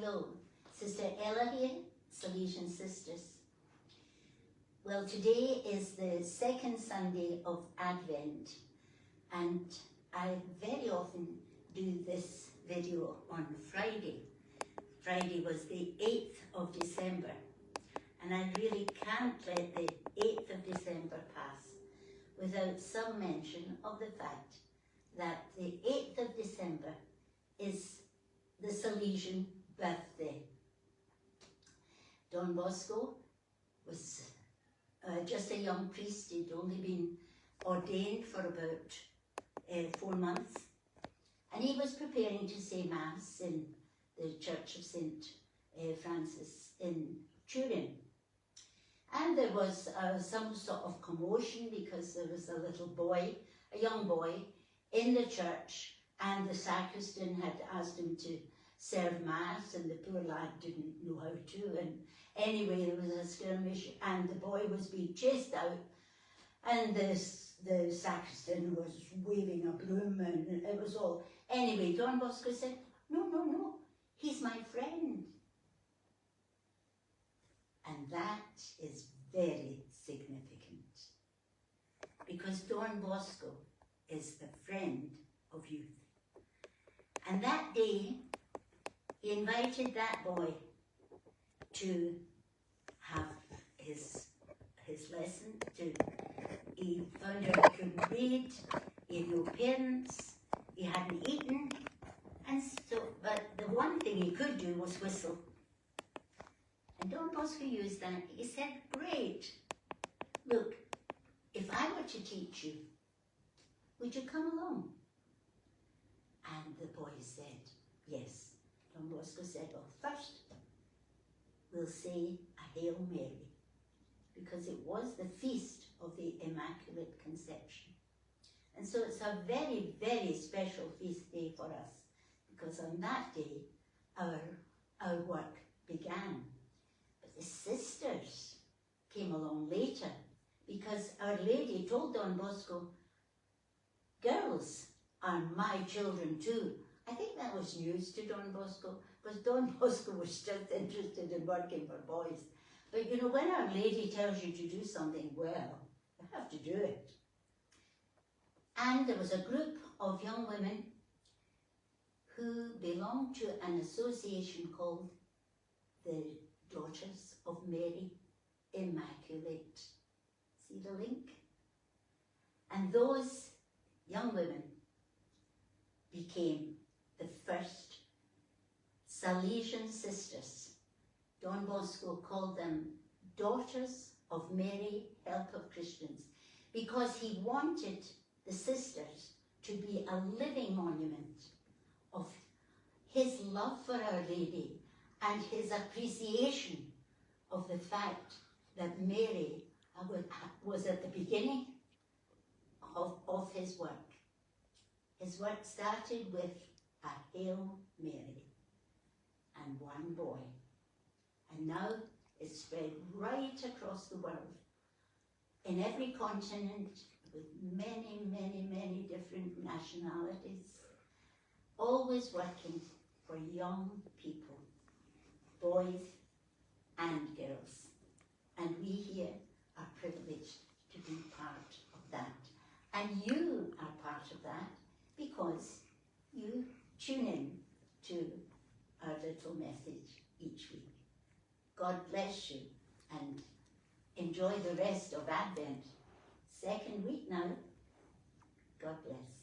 Hello, Sister Ella here, Salesian Sisters. Well, today is the second Sunday of Advent, and I very often do this video on Friday. Friday was the 8th of December, and I really can't let the 8th of December pass without some mention of the fact that the 8th of December is the Salesian birthday. Don Bosco was just a young priest. He'd only been ordained for about 4 months, and he was preparing to say Mass in the Church of St. Francis in Turin. And there was some sort of commotion because there was a little boy, a young boy, in the church, and the sacristan had asked him to serve Mass, and the poor lad didn't know how to, and anyway there was a skirmish and the boy was being chased out, and the sacristan was waving a broom, and it was all... Anyway, Don Bosco said, no, he's my friend. And that is very significant, because Don Bosco is a friend of youth. And that day, he invited that boy to have his lesson. He found out he couldn't read, he had no parents, he hadn't eaten, and so, but the one thing he could do was whistle. And Don Bosco used that. He said, great, look, if I were to teach you, would you come along? And the boy said, yes. Don Bosco said, well, first, we'll say a Hail Mary, because it was the feast of the Immaculate Conception. And so it's a very, very special feast day for us, because on that day, our work began. But the sisters came along later, because Our Lady told Don Bosco, girls are my children too. I think that was news to Don Bosco, because Don Bosco was just interested in working for boys. But you know, when Our Lady tells you to do something, well, you have to do it. And there was a group of young women who belonged to an association called the Daughters of Mary Immaculate. See the link? And those young women became the first Salesian sisters. Don Bosco called them Daughters of Mary, Help of Christians, because he wanted the sisters to be a living monument of his love for Our Lady and his appreciation of the fact that Mary was at the beginning of his work. His work started with a Hail Mary and one boy. And now it's spread right across the world, in every continent, with many, many, many different nationalities, always working for young people, boys and girls. And we here are privileged to be part of that. And you are part of that, because you tune in to our little message each week. God bless you, and enjoy the rest of Advent. Second week now. God bless.